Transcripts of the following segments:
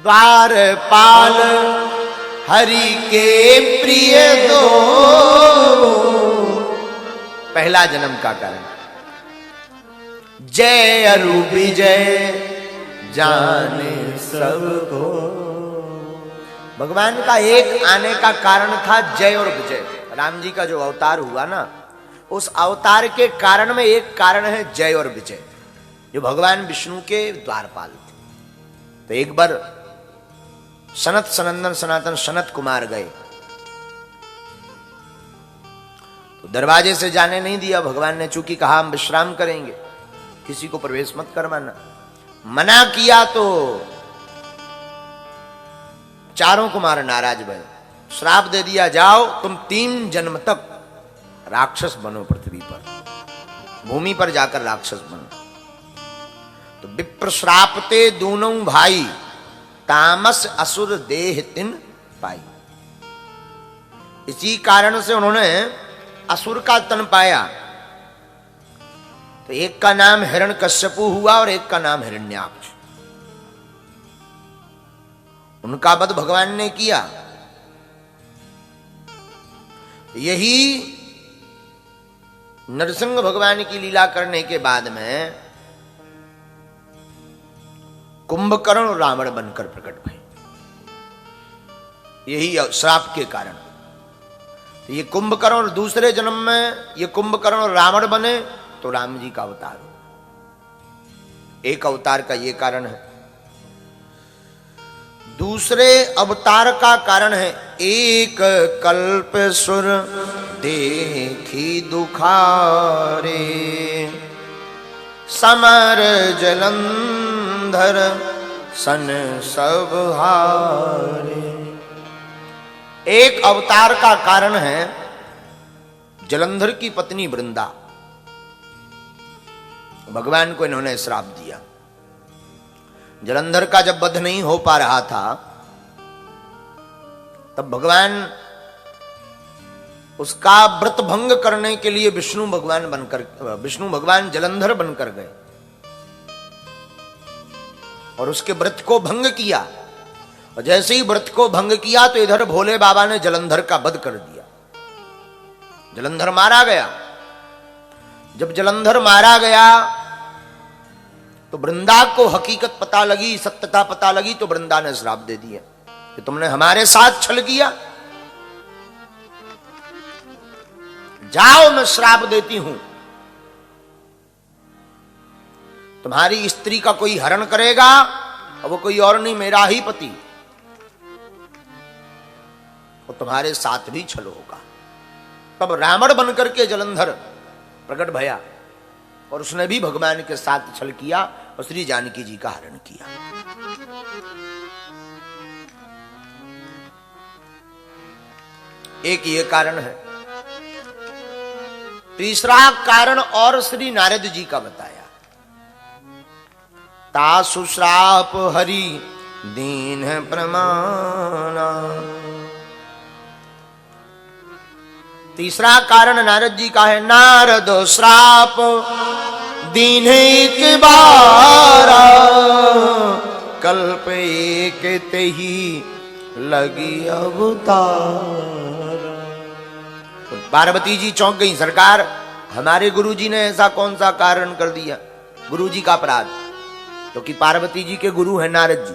द्वारपाल हरि के प्रिय दो। पहला जन्म का कारण। जय अरु विजय जाने सबको। भगवान का एक आने का कारण था जय और विजय। राम जी का जो अवतार हुआ ना, उस अवतार के कारण में एक कारण है जय और विजय, जो भगवान विष्णु के द्वारपाल थे। तो एक बार सनत सनंदन सनातन सनत कुमार गए, तो दरवाजे से जाने नहीं दिया। भगवान ने चूंकि कहा हम विश्राम करेंगे, किसी को प्रवेश मत करवाना, मना किया तो चारों कुमार नाराज भये, श्राप दे दिया, जाओ तुम 3 जन्म तक राक्षस बनो, पृथ्वी पर, भूमि पर जाकर राक्षस बनो। तो विप्र श्रापते दूनों भाई, तामस असुर देह तिन पाई। इसी कारण से उन्होंने असुर का तन पाया। तो एक का नाम हिरण्यकश्यपु हुआ और एक का नाम हिरण्याक्ष। उनका वध भगवान ने किया। यही नरसिंह भगवान की लीला करने के बाद में कुंभकर्ण और रावण बनकर प्रकट भये, यही श्राप के कारण। ये कुंभकर्ण और दूसरे जन्म में ये कुंभकर्ण और रावण बने तो राम जी का अवतार हो। एक अवतार का ये कारण है। दूसरे अवतार का कारण है एक कल्प सुर देखी दुखारे, समर जलंधर सन सब हारे। एक अवतार का कारण है जलंधर की पत्नी वृंदा। भगवान को इन्होंने श्राप दिया। जलंधर का जब वध नहीं हो पा रहा था, तब भगवान उसका व्रत भंग करने के लिए विष्णु भगवान जलंधर बनकर गए और उसके व्रत को भंग किया। और जैसे ही व्रत को भंग किया तो इधर भोले बाबा ने जलंधर का वध कर दिया। जलंधर मारा गया। जब जलंधर मारा गया तो वृंदा को हकीकत पता लगी, सत्यता पता लगी, तो वृंदा ने श्राप दे दिया कि तुमने हमारे साथ छल किया, जाओ मैं श्राप देती हूं, तुम्हारी स्त्री का कोई हरण करेगा और वो कोई और नहीं, मेरा ही पति, और तुम्हारे साथ भी छल होगा। तब रावण बनकर के जलंधर प्रकट भया और उसने भी भगवान के साथ छल किया और श्री जानकी जी का हरण किया। एक ये कारण है। तीसरा कारण और श्री नारद जी का बताया। तासु श्राप हरि दीन प्रमाणा। तीसरा कारण नारद जी का है। नारद श्राप दीन एक बारा, कल्प एक तेहि लगी अवतार। पार्वती जी चौंक गई, सरकार हमारे गुरुजी ने ऐसा कौन सा कारण कर दिया? गुरुजी का अपराध, क्योंकि तो पार्वती जी के गुरु है नारद जी,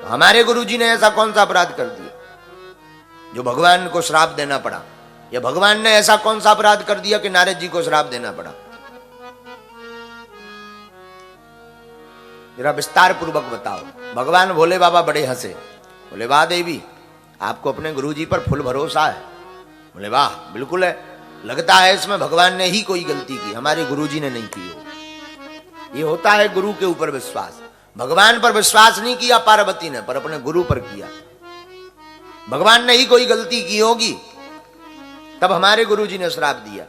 तो हमारे गुरुजी ने ऐसा कौन सा अपराध कर दिया जो भगवान को श्राप देना पड़ा? या भगवान ने ऐसा कौन सा अपराध कर दिया कि नारद जी को श्राप देना पड़ा? जरा विस्तार पूर्वक बताओ। भगवान भोले बाबा बड़े हंसे, बोले वाह देवी, आपको अपने गुरुजी पर फुल भरोसा है। बोले वाह, बिल्कुल है, लगता है इसमें भगवान ने ही कोई गलती की, हमारे गुरुजी ने नहीं की हो। ये होता है गुरु के ऊपर विश्वास। भगवान पर विश्वास नहीं किया पार्वती ने, पर अपने गुरु पर किया। भगवान ने ही कोई गलती की होगी, तब हमारे गुरुजी ने श्राप दिया।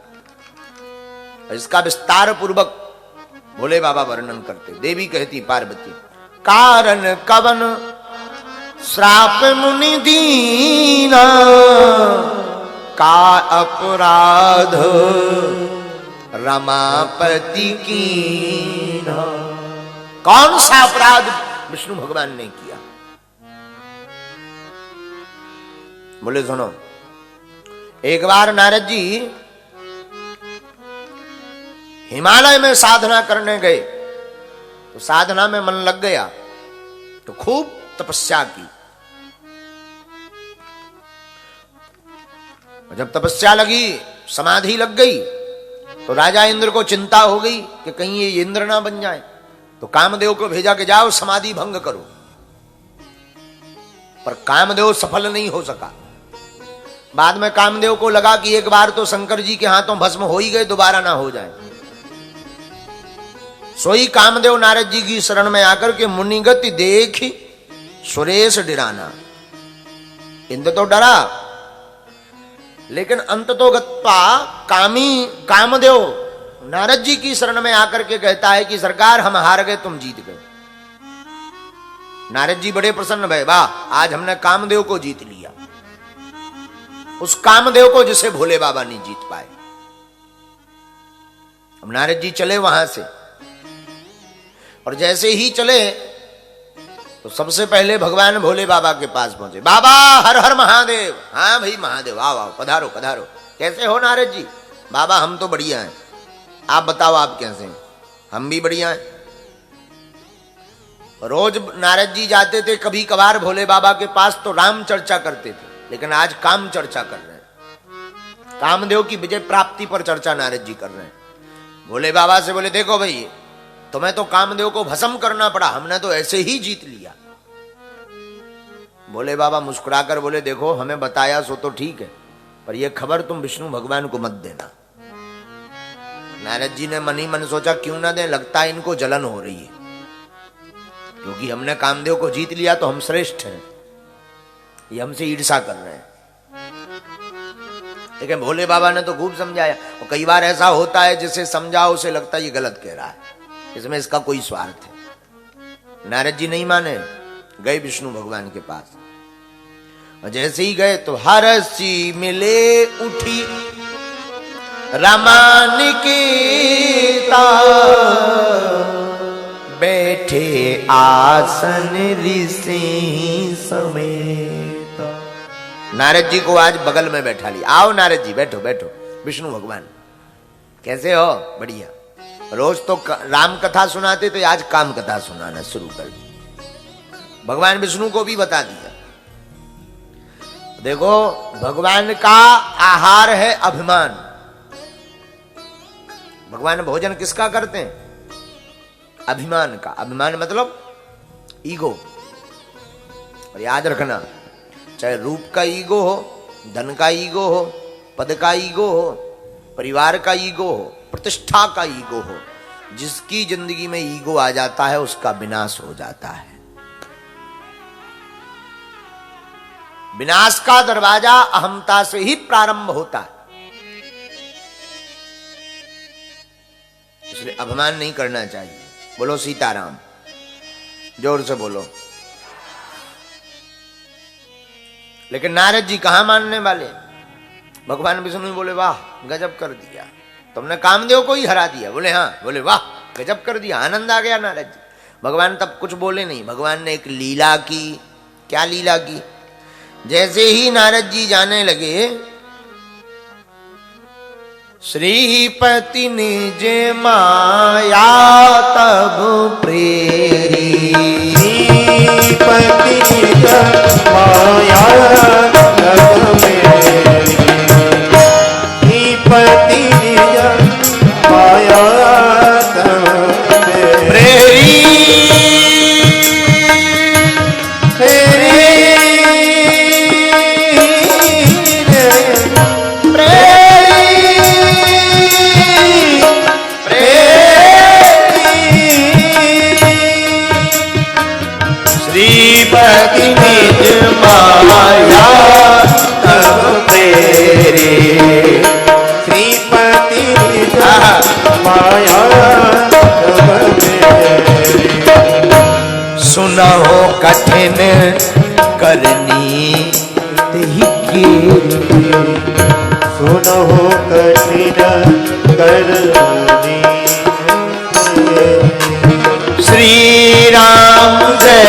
इसका विस्तार पूर्वक भोले बाबा वर्णन करते। देवी कहती पार्वती, कारण कवन श्राप मुनि दीना, का अपराध रमापति कीना। कौन सा अपराध विष्णु भगवान ने किया। बोले सुनो, एक बार नारद जी हिमालय में साधना करने गए, तो साधना में मन लग गया, तो खूब तपस्या की। जब तपस्या लगी, समाधि लग गई, तो राजा इंद्र को चिंता हो गई कि कहीं ये इंद्र ना बन जाए। तो कामदेव को भेजा कि जाओ समाधि भंग करो, पर कामदेव सफल नहीं हो सका। बाद में कामदेव को लगा कि एक बार तो शंकर जी के हाथों भस्म हो ही गए, दोबारा ना हो जाए। सोई कामदेव नारद जी की शरण में आकर के मुनिगति देखी सुरेश डराना। इंद्र तो डरा, लेकिन अंत तो गत्वा कामदेव नारद जी की शरण में आकर के कहता है कि सरकार हम हार गए, तुम जीत गए। नारद जी बड़े प्रसन्न भय, वाह आज हमने कामदेव को जीत लिया, उस कामदेव को जिसे भोले बाबा नहीं जीत पाए। अब नारद जी चले वहां से, और जैसे ही चले तो सबसे पहले भगवान भोले बाबा के पास पहुंचे। बाबा हर हर महादेव। हाँ भाई महादेव, आओ आओ, पधारो पधारो। कैसे हो नारद जी? बाबा हम तो बढ़िया हैं, आप बताओ आप कैसे हैं? हम भी बढ़िया हैं। रोज नारद जी जाते थे कभी कभार भोले बाबा के पास, तो राम चर्चा करते थे, लेकिन आज काम चर्चा कर रहे हैं। कामदेव की विजय प्राप्ति पर चर्चा नारद जी कर रहे हैं। भोले बाबा से बोले देखो भाई, तुम्हें तो कामदेव को भस्म करना पड़ा, हमने तो ऐसे ही जीत लिया। भोले बाबा मुस्कुराकर बोले देखो हमें बताया सो तो ठीक है, पर यह खबर तुम विष्णु भगवान को मत देना। नारद जी ने मन ही मन सोचा क्यों ना दें, लगता है इनको जलन हो रही है, क्योंकि हमने कामदेव को जीत लिया तो हम श्रेष्ठ हैं, ये हमसे ईर्ष्या कर रहे हैं। लेकिन भोले बाबा ने तो खूब समझाया, और कई बार ऐसा होता है जिसे समझाओ उसे लगता है ये गलत कह रहा है, इसमें इसका कोई स्वार्थ है। नारद जी नहीं माने, गए विष्णु भगवान के पास, और जैसे ही गए तो हरसी मिले उठी रमानिकेता, बैठे आसन ऋषि समेत। नारद जी को आज बगल में बैठा लिया, आओ नारद जी बैठो बैठो। विष्णु भगवान कैसे हो? बढ़िया। रोज तो राम कथा सुनाते थे, आज काम कथा सुनाना शुरू कर दी। भगवान विष्णु को भी बता दिया, देखो भगवान का आहार है अभिमान। भगवान भोजन किसका करते हैं? अभिमान का। अभिमान मतलब ईगो। और याद रखना, चाहे रूप का ईगो हो, धन का ईगो हो, पद का ईगो हो, परिवार का ईगो हो, प्रतिष्ठा का ईगो हो, जिसकी जिंदगी में ईगो आ जाता है उसका विनाश हो जाता है। विनाश का दरवाजा अहंता से ही प्रारंभ होता है, इसलिए अभिमान नहीं करना चाहिए। बोलो सीताराम, जोर से बोलो। लेकिन नारद जी कहां मानने वाले? भगवान विष्णु बोले वाह गजब कर दिया, तुमने कामदेव को ही हरा दिया। बोले हाँ। बोले वाह गजब कर दिया, आनंद आ गया नारद जी। भगवान तब कुछ बोले नहीं, भगवान ने एक लीला की। क्या लीला की? जैसे ही नारद जी जाने लगे, श्रीपति निज माया तब प्रेरी, श्रीपति निज माया तब प्रेरी, श्रीपति निज माया तब प्रेरी। श्रीपति निज माया तब प्रेरे, श्रीपति निज माया तब प्रेरे। सुनहो कठिन करनी तेहि कीर्ति, सुनहो कठिन करनी। श्री राम जय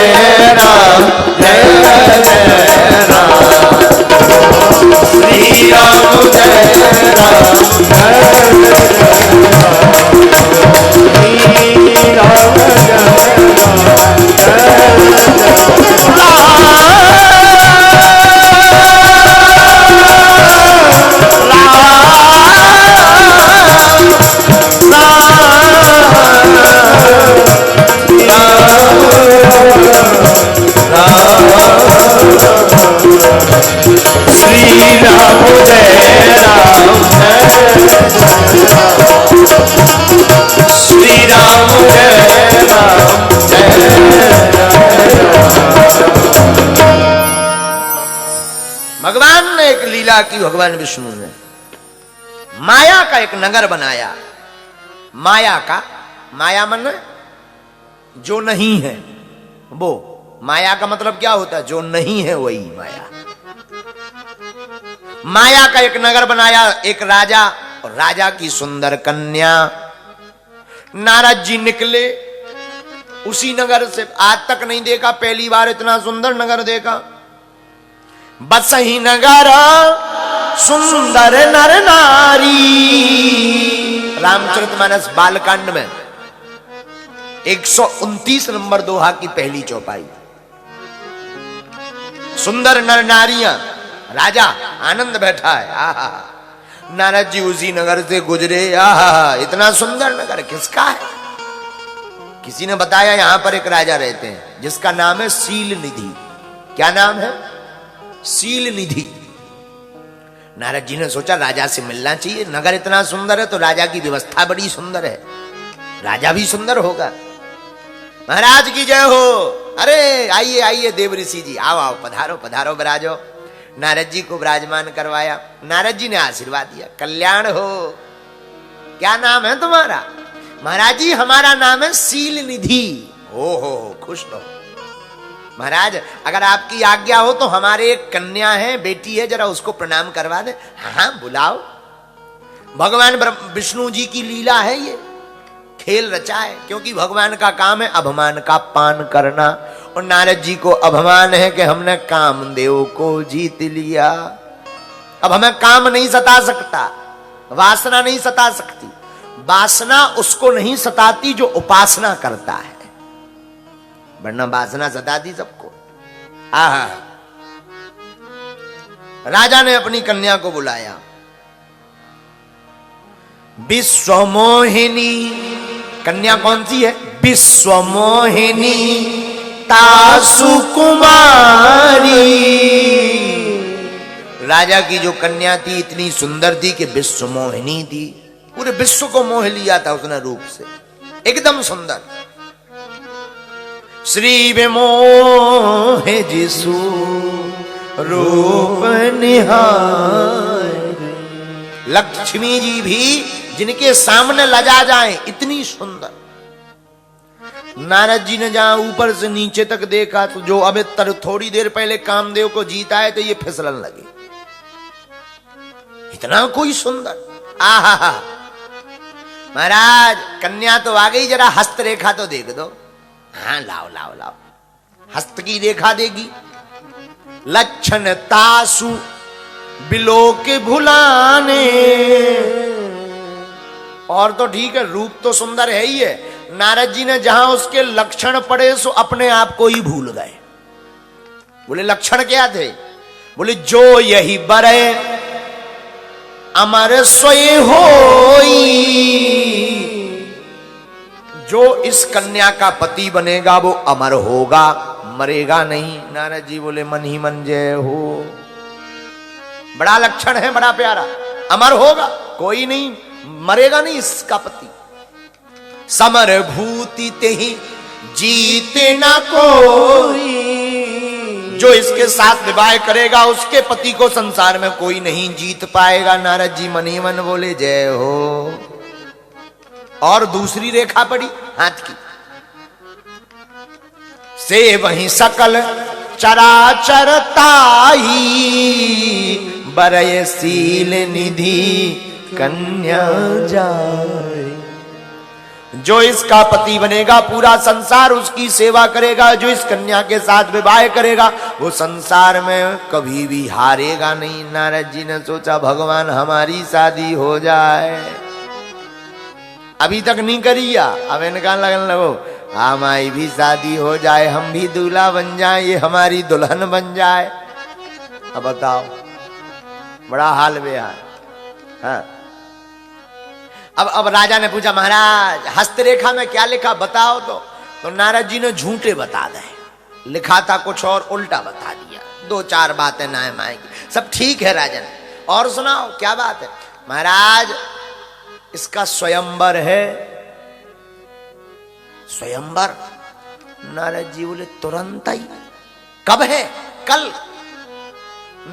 राम जय राम श्री राम जय राम भगवान ने एक लीला की, भगवान विष्णु ने माया का एक नगर बनाया। माया का, माया मन जो नहीं है वो, माया का मतलब क्या होता है? जो नहीं है वही माया। माया का एक नगर बनाया, एक राजा और राजा की सुंदर कन्या। नारद जी निकले उसी नगर से, आज तक नहीं देखा, पहली बार इतना सुंदर नगर देखा। बसही नगर सुंदर नर नारी, रामचरितमानस बालकांड में 129 नंबर दोहा की पहली चौपाई। सुंदर नर नारियां, राजा आनंद बैठा है। आहा, नारद जी उसी नगर से गुजरे। आहा, इतना सुंदर नगर किसका है? किसी ने बताया यहां पर एक राजा रहते हैं जिसका नाम है सील निधि। क्या नाम है? सील निधि। नारद जी ने सोचा राजा से मिलना चाहिए, नगर इतना सुंदर है तो राजा की व्यवस्था बड़ी सुंदर है, राजा भी सुंदर होगा। महाराज की जय हो। अरे आइए आइए देव ऋषि जी, आओ आओ, पधारो पधारो, विराजो। नारद जी को विराजमान करवाया। नारद जी ने आशीर्वाद दिया, कल्याण हो। क्या नाम है तुम्हारा? महाराज जी हमारा नाम है सील निधि। हो, खुश रहो। महाराज अगर आपकी आज्ञा हो तो हमारे एक कन्या है, बेटी है, जरा उसको प्रणाम करवा दे। हाँ बुलाओ। भगवान विष्णु जी की लीला है, ये खेल रचा है, क्योंकि भगवान का काम है अभिमान का पान करना। और नारद जी को अभिमान है कि हमने कामदेव को जीत लिया। अब हमें काम नहीं सता सकता, वासना नहीं सता सकती। वासना उसको नहीं सताती जो उपासना करता है, वरना वासना सताती सबको। आहा, राजा ने अपनी कन्या को बुलाया। विश्वमोहिनी, कन्या कौन सी है? विश्वमोहिनी तासु कुमारी। राजा की जो कन्या थी इतनी सुंदर थी कि विश्वमोहिनी थी, पूरे विश्व को मोह लिया था उसने रूप से, एकदम सुंदर। श्री विमोह जिसु रूप निहार। लक्ष्मी जी भी जिनके सामने लजा जाएं, इतनी सुंदर। नारद जी ने जहां ऊपर से नीचे तक देखा तो जो अब थोड़ी देर पहले कामदेव को जीता है तो ये फिसलन लगे, इतना कोई सुंदर। आहा, महाराज कन्या तो आ गई, जरा हस्त रेखा तो देख दो। हाँ लाओ लाओ लाओ, हस्त की रेखा देगी। लक्षण तासु बिलो के भुलाने। और तो ठीक है, रूप तो सुंदर है ही है। नारद जी ने जहां उसके लक्षण पड़े सो अपने आप को ही भूल गए। बोले लक्षण क्या थे? बोले जो यही बरे अमर सोए होई। जो इस कन्या का पति बनेगा वो अमर होगा, मरेगा नहीं। नारद जी बोले मन ही मन जय हो। बड़ा लक्षण है, बड़ा प्यारा। अमर होगा, कोई नहीं मरेगा नहीं इसका पति। समर भूति ते ही जीते ना कोई। जो इसके साथ विवाह करेगा उसके पति को संसार में कोई नहीं जीत पाएगा। नारद जी मन ही मन बोले जय हो। और दूसरी रेखा पड़ी हाथ की, से वही सकल चराचर ताई। बरय सील निधि कन्या जाए। जो इसका पति बनेगा पूरा संसार उसकी सेवा करेगा। जो इस कन्या के साथ विवाह करेगा वो संसार में कभी भी हारेगा नहीं। नारद जी ने सोचा भगवान हमारी शादी हो जाए। अभी तक नहीं करिया, अब इनका लगन लगो हमारी भी शादी हो जाए, हम भी दूल्हा बन जाए, ये हमारी दुल्हन बन जाए। अब बताओ, बड़ा हाल बेहाल। हाँ। अब राजा ने पूछा महाराज हस्तरेखा में क्या लिखा बताओ। तो नारद जी ने झूठे बता दे, लिखा था कुछ और उल्टा बता दिया। दो चार बातें नाय माएंगी। सब ठीक है राजन, और सुनाओ क्या बात है। महाराज इसका स्वयंवर है। स्वयंवर? नारद जी बोले तुरंत ही। कब है? कल।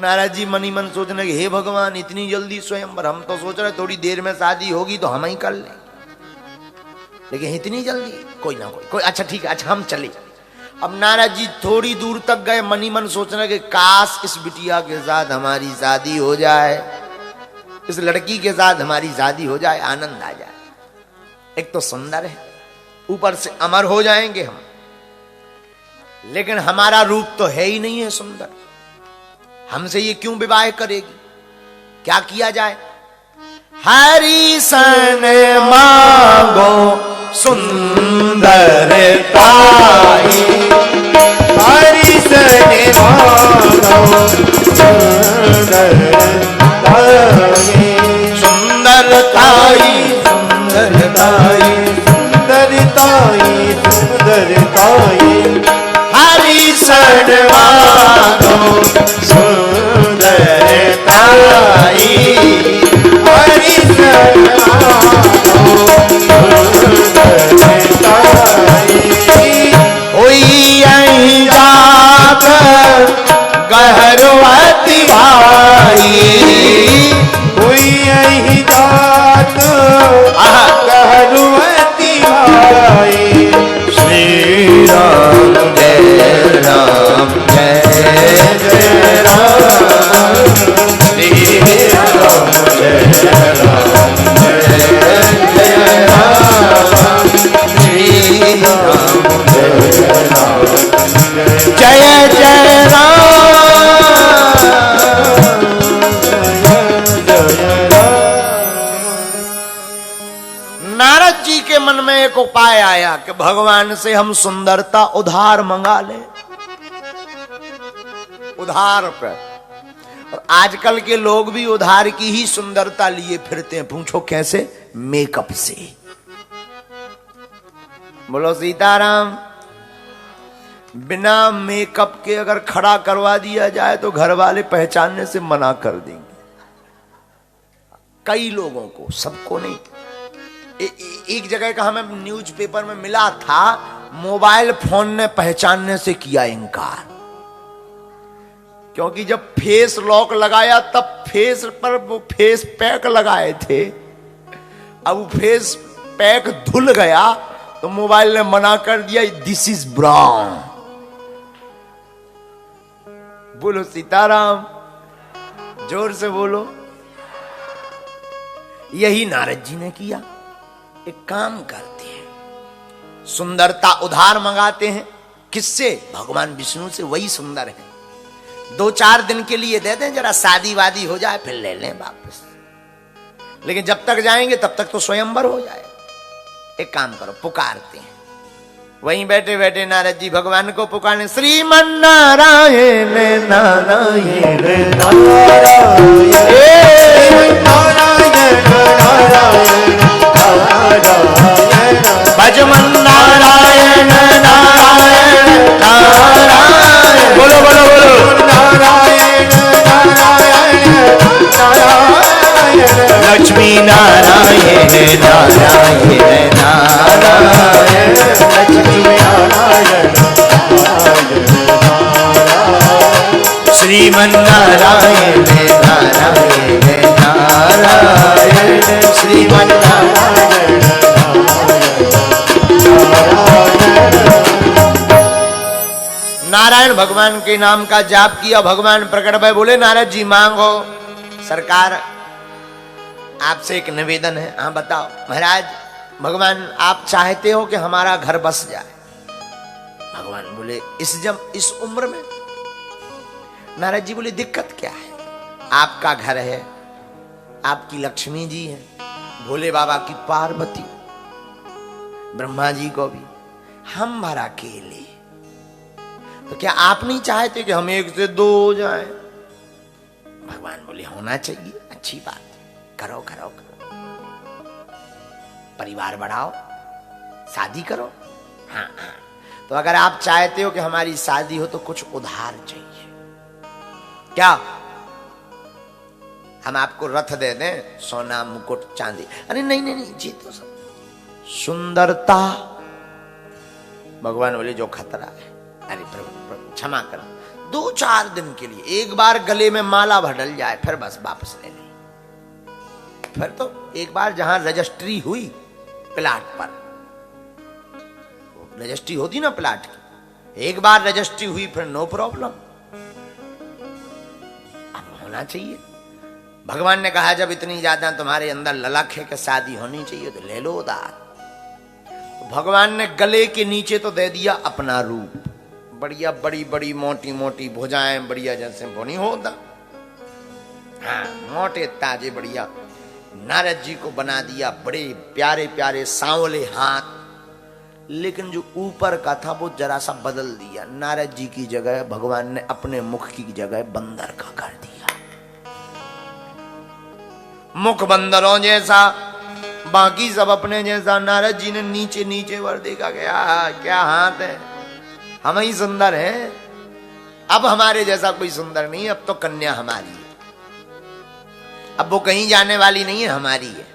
नारद जी मनी मन सोचने लगे, हे भगवान इतनी जल्दी स्वयंवर? हम तो सोच रहे थोड़ी देर में शादी होगी तो हम ही कर लें, लेकिन इतनी जल्दी? कोई ना कोई अच्छा ठीक है, अच्छा हम चले। अब नारद जी थोड़ी दूर तक गए, मनी मन सोचने लगे काश इस बिटिया के साथ हमारी शादी हो जाए, इस लड़की के साथ हमारी शादी हो जाए, आनंद आ जाए। एक तो सुंदर है, ऊपर से अमर हो जाएंगे हम, लेकिन हमारा रूप तो है ही नहीं है सुंदर, हमसे ये क्यों विवाह करेगी? क्या किया जाए? हरि सन मांगो सुंदर ताई, हरि सन मांगो सुंदर ताई, सुंदर ताई, सुंदर ताई, सुंदर ताई, सुंदर ताई, हरि सन मांगो सुंदर ताई, हरि सन मांगो सुंदर ताई। होई यहीं जात गहरवती भाई, हुई यही जात गहरवती भाई। श्री राम जय राम जय जय राम, श्री राम जय राम, जय राम, श्री राम जय जय राम। नारद जी के मन में एक उपाय आया कि भगवान से हम सुंदरता उधार मंगा ले, उधार पर। और आजकल के लोग भी उधार की ही सुंदरता लिए फिरते हैं। पूछो कैसे? मेकअप से। बोलो सीताराम। बिना मेकअप के अगर खड़ा करवा दिया जाए तो घर वाले पहचानने से मना कर देंगे। कई लोगों को, सबको नहीं। एक जगह का हमें न्यूज़पेपर में मिला था, मोबाइल फोन ने पहचानने से किया इनकार, क्योंकि जब फेस लॉक लगाया तब फेस पर वो फेस पैक लगाए थे। अब वो फेस पैक धुल गया तो मोबाइल ने मना कर दिया, दिस इज ब्राउन। बोलो सीताराम, जोर से बोलो। यही नारद जी ने किया। एक काम करते हैं, सुंदरता उधार मंगाते हैं। किससे? भगवान विष्णु से। वही सुंदर है। 2-4 दिन के लिए दे दें, जरा शादी वादी हो जाए फिर ले लें वापस। लेकिन जब तक जाएंगे तब तक तो स्वयंवर हो जाए। एक काम करो, पुकारते हैं। वहीं बैठे बैठे नारद जी भगवान को पुकारने, श्रीमन नारायण नारायण नारायण, भजमन नारायण नारायण नारायण। बोलो बोलो बोलो। नारायण नारायण नारायण, लक्ष्मी नारायण नारायण नारायण, लक्ष्मी नारायण श्रीमन नारायण नारायण नारायण, श्रीमन नारायण। नारायण भगवान के नाम का जाप किया। भगवान प्रकट भय, बोले नारद जी मांगो। सरकार आपसे एक निवेदन है। हाँ बताओ। महाराज, भगवान आप चाहते हो कि हमारा घर बस जाए। भगवान बोले इस उम्र में? नारद जी बोले दिक्कत क्या है? आपका घर है, आपकी लक्ष्मी जी है, भोले बाबा की पार्वती, ब्रह्मा जी को भी, हम भर अकेले। तो क्या आप नहीं चाहते कि हम 1 से 2 हो जाए? भगवान बोले होना चाहिए, अच्छी बात है, करो करो करो, परिवार बढ़ाओ, शादी करो। हाँ हाँ, तो अगर आप चाहते हो कि हमारी शादी हो तो कुछ उधार चाहिए। क्या? हम आपको रथ दे दें, सोना मुकुट चांदी। अरे नहीं नहीं नहीं, जी तो सब सुंदरता। भगवान बोले जो खतरा है, अरे प्रभु क्षमा करो, 2-4 दिन के लिए एक बार गले में माला भडल जाए, फिर बस वापस ले ले। फिर तो एक बार जहां रजिस्ट्री हुई प्लाट पर, रजिस्ट्री होती ना प्लाट की, एक बार रजिस्ट्री हुई फिर नो प्रॉब्लम। अब होना चाहिए। भगवान ने कहा जब इतनी ज्यादा तुम्हारे अंदर ललक है कि शादी होनी चाहिए तो ले लो उधार। तो भगवान ने गले के नीचे तो दे दिया अपना रूप, बढ़िया बड़ी बड़ी मोटी मोटी भुजाएं, बढ़िया जैसे बोनी होता, हाँ मोटे ताजे बढ़िया। नारद जी को बना दिया बड़े प्यारे प्यारे सांवले हाथ, लेकिन जो ऊपर का था वो जरा सा बदल दिया। नारद जी की जगह भगवान ने अपने मुख की जगह बंदर का कर दिया। मुख बंदरों जैसा, बाकी सब अपने जैसा। नारद जी ने नीचे नीचे वर देखा, गया क्या हाथ है, हम ही सुंदर हैं, अब हमारे जैसा कोई सुंदर नहीं, अब तो कन्या हमारी है, अब वो कहीं जाने वाली नहीं है, हमारी है।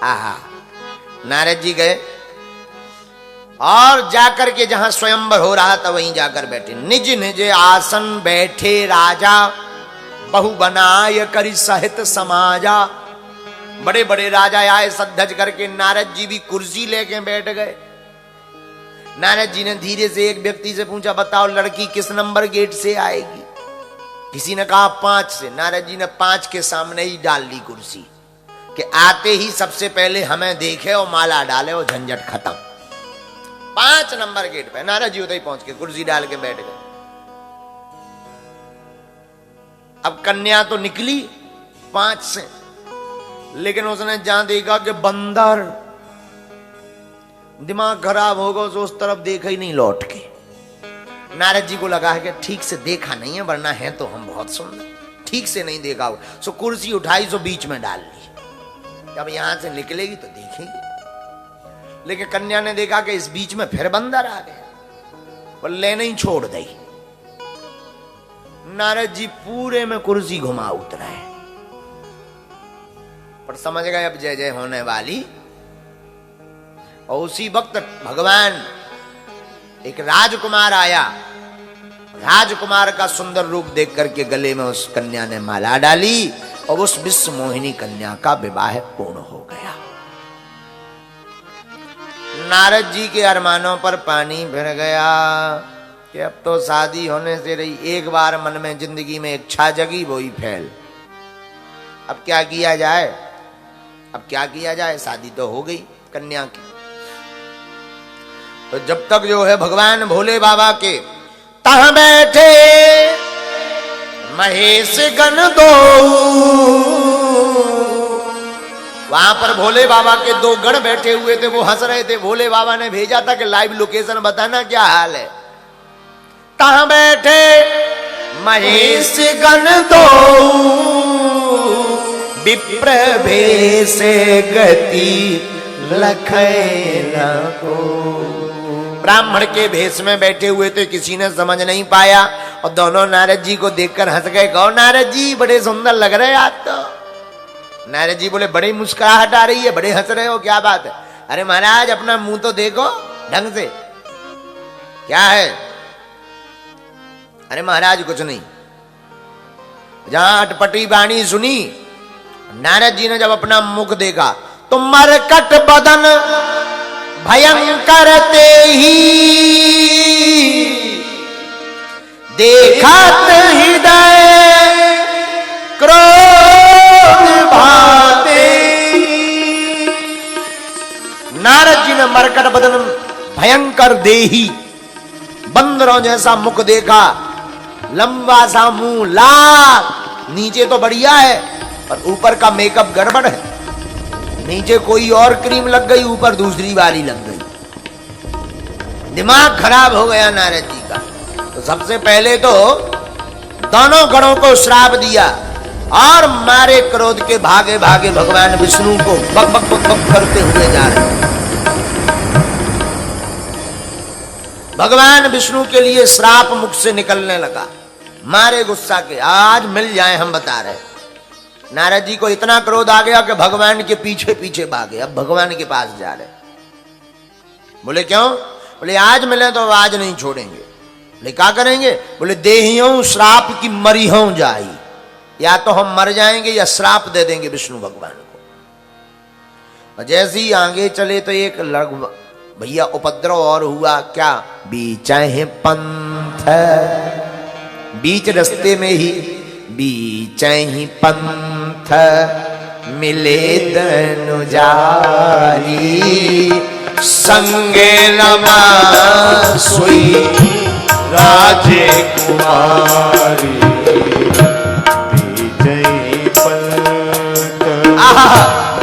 आहा। नारद जी गए और जाकर के जहां स्वयंवर हो रहा था वहीं जाकर बैठे। निज निज आसन बैठे राजा, बहु बनाय करि सहित समाजा। बड़े बड़े राजा आए सद्धज करके, नारद जी भी कुर्सी लेके बैठ गए। नारद जी ने धीरे से एक व्यक्ति से पूछा, बताओ लड़की किस नंबर गेट से आएगी? किसी ने कहा 5 से। नारद जी ने 5 के सामने ही डाल ली कुर्सी, कि आते ही सबसे पहले हमें देखे और माला डाले और झंझट खत्म। 5 नंबर गेट पे नारद जी उधर ही पहुंच के कुर्सी डाल के बैठ गए। अब कन्या तो निकली 5 से, लेकिन उसने जहां देखा कि बंदर, दिमाग खराब होगा, तो उस तरफ देखा ही नहीं लौट के। नारद जी को लगा है कि ठीक से देखा नहीं है, वरना है तो हम बहुत सुंदर, ठीक से नहीं देखा हो। सो कुर्सी उठाई, सो बीच में डाल ली। जब यहां से निकलेगी तो देखेगी, लेकिन कन्या ने देखा कि इस बीच में फिर बंदर आ गया, वो ले नहीं छोड़ दी। नारद जी पूरे में कुर्सी घुमा उतरा है, पर समझ गए अब जय जय होने वाली। और उसी वक्त भगवान, एक राजकुमार आया, राजकुमार का सुंदर रूप देख करके गले में उस कन्या ने माला डाली और उस विश्व मोहिनी कन्या का विवाह पूर्ण हो गया। नारद जी के अरमानों पर पानी फिर गया कि अब तो शादी होने से रही। एक बार मन में जिंदगी में इच्छा जगी, वो ही फैल। अब क्या किया जाए, अब क्या किया जाए, शादी तो हो गई कन्या की। तो जब तक जो है भगवान भोले बाबा के तहां बैठे महेश गण दो, वहां पर भोले बाबा के 2 गण बैठे हुए थे, वो हंस रहे थे। भोले बाबा ने भेजा था कि लाइव लोकेशन बताना क्या हाल है। तहां बैठे महेश गण दो, विप्र भेष गति लखै न को। ब्राह्मण के भेष में बैठे हुए थे, किसी ने समझ नहीं पाया और दोनों नारद जी को देखकर हंस गए। कहो नारद जी बड़े सुंदर लग रहे आज तो। नारद जी बोले बड़ी मुस्कुराहट आ रही है, बड़े हंस रहे हो, क्या बात है? अरे महाराज अपना मुंह तो देखो ढंग से, क्या है? अरे महाराज कुछ नहीं। जहां अटपटी वाणी सुनी, नारद जी ने जब अपना मुख देखा तो मरकट बदन भयंकर ते ही, देखत हृदय क्रोध भाते। नारद जी ने मरकट बदन भयंकर देही, बंदरों जैसा मुख देखा, लंबा सा मुंह, लाल, नीचे तो बढ़िया है पर ऊपर का मेकअप गड़बड़ है। नीचे कोई और क्रीम लग गई, ऊपर दूसरी वाली लग गई। दिमाग खराब हो गया नारद जी का। तो सबसे पहले तो दोनों गणों को श्राप दिया और मारे क्रोध के भागे भागे भगवान विष्णु को बक बक बक बक करते हुए जा रहे। भगवान विष्णु के लिए श्राप मुख से निकलने लगा, मारे गुस्सा के। आज मिल जाए हम बता रहे। नारद जी को इतना क्रोध आ गया कि भगवान के पीछे पीछे भागे, अब भगवान के पास जा रहे। बोले क्यों? बोले आज मिले तो आज नहीं छोड़ेंगे। बोले क्या करेंगे? बोले देहियों श्राप की मरियों जाई, या तो हम मर जाएंगे या श्राप दे देंगे विष्णु भगवान को। और जैसे ही आगे चले तो एक भैया उपद्रव और हुआ। क्या? बीच है पंथ, बीच रास्ते में ही बीच ही पंथ मिले दनुजारी, संगे रमा सोई राजे कुमारी, विजयी पंथ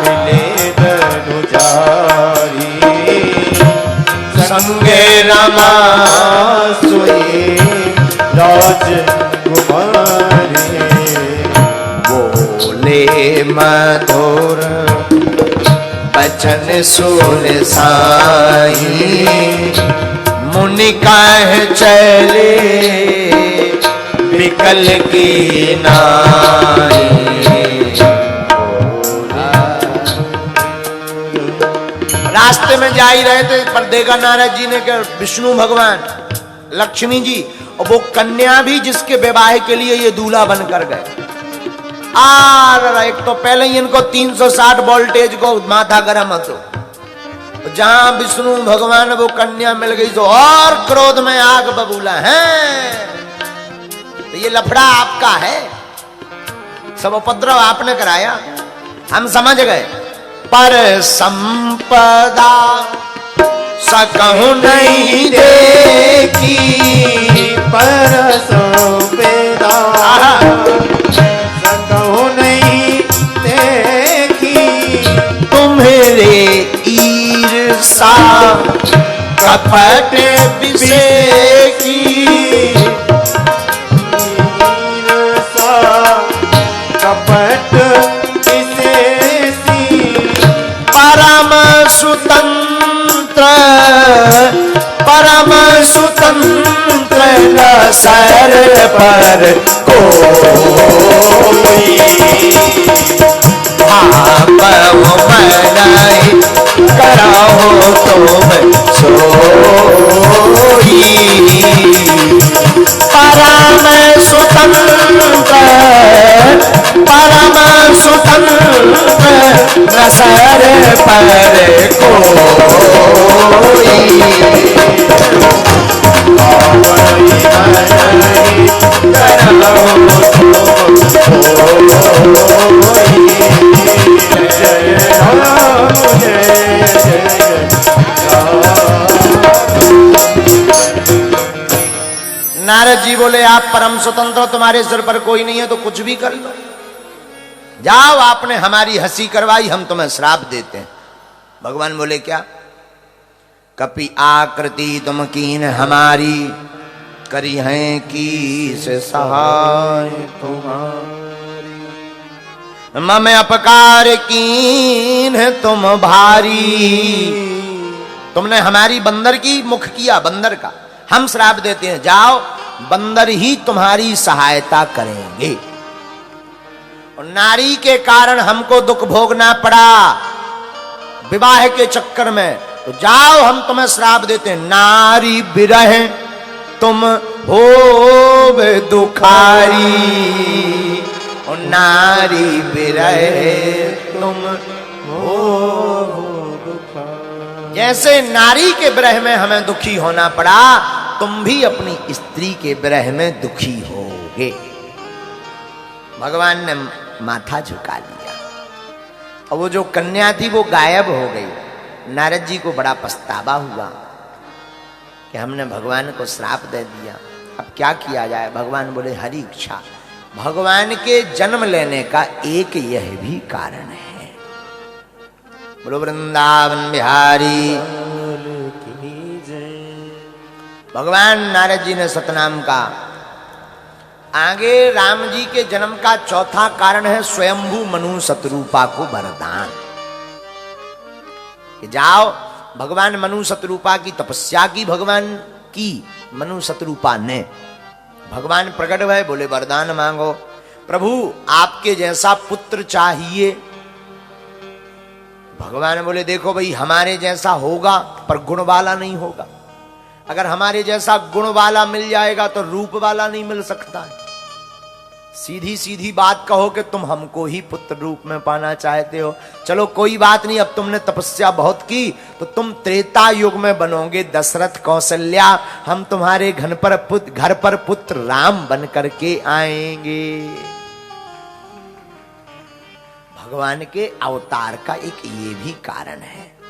मिले दनुजारी, संगे रमा सोई राज कुमारी। बोले मधुर बचन सुन साई, मुनि काहे चले विकल की नाई। रास्ते में जा ही रहे थे पर देखा नारद जी ने कि विष्णु भगवान, लक्ष्मी जी और वो कन्या भी जिसके विवाह के लिए ये दूल्हा बनकर गए। एक तो पहले ही इनको 360 वोल्टेज को माथा गर्म हो, जहां विष्णु भगवान वो कन्या मिल गई तो और क्रोध में आग बबूला है। तो ये लफड़ा आपका है, सब उपद्रव आपने कराया, हम समझ गए। पर संपदा सकहु नहीं देखी, पर संपदा सकहु नहीं देखी, तुम्हारे ईर्षा कपट विषेकी, ईर्षा कपट विषेकी, परम स्वतंत्र परम स्वतंत्र न सर पर कोई, आप मनाई कराओ तुम सोई, परम स्वतंत्र परम स्वतंत्र न सर पर कोई, नारद जी बोले आप परम स्वतंत्र, तुम्हारे सिर पर कोई नहीं है तो कुछ भी कर लो, जाओ आपने हमारी हंसी करवाई, हम तुम्हें श्राप देते हैं। भगवान बोले क्या? कपि आकृति तुम कीन हमारी, करी हैं कीस सहाय तुम्हारी, मम अपकार कीन तुम भारी, तुमने हमारी बंदर की मुख किया, बंदर का, हम श्राप देते हैं, जाओ बंदर ही तुम्हारी सहायता करेंगे। और नारी के कारण हमको दुख भोगना पड़ा विवाह के चक्कर में, तो जाओ हम तुम्हें श्राप देते हैं, नारी बिरह तुम हो दुखारी, और नारी बिरह तुम हो दुखारी। जैसे नारी के विरह में हमें दुखी होना पड़ा, तुम भी अपनी स्त्री के विरह में दुखी होगे। भगवान ने माथा झुका लिया और वो जो कन्या थी वो गायब हो गई। नारद जी को बड़ा पछतावा हुआ कि हमने भगवान को श्राप दे दिया, अब क्या किया जाए। भगवान बोले हरि इच्छा, भगवान के जन्म लेने का एक यह भी कारण है। बोलो वृंदावन बिहारी। भगवान नारद जी ने सतनाम का। आगे राम जी के जन्म का चौथा कारण है स्वयंभू मनु शतरूपा को वरदान कि जाओ। भगवान मनु शतरूपा की तपस्या की, भगवान की मनु शतरूपा ने, भगवान प्रकट हुए, बोले वरदान मांगो। प्रभु आपके जैसा पुत्र चाहिए। भगवान बोले देखो भाई, हमारे जैसा होगा पर गुण वाला नहीं होगा। अगर हमारे जैसा गुण वाला मिल जाएगा तो रूप वाला नहीं मिल सकता है। सीधी सीधी बात कहो कि तुम हमको ही पुत्र रूप में पाना चाहते हो, चलो कोई बात नहीं, अब तुमने तपस्या बहुत की तो तुम त्रेता युग में बनोगे दशरथ कौशल्या, हम तुम्हारे घर पर पुत्र राम बन करके आएंगे। भगवान के अवतार का एक ये भी कारण है।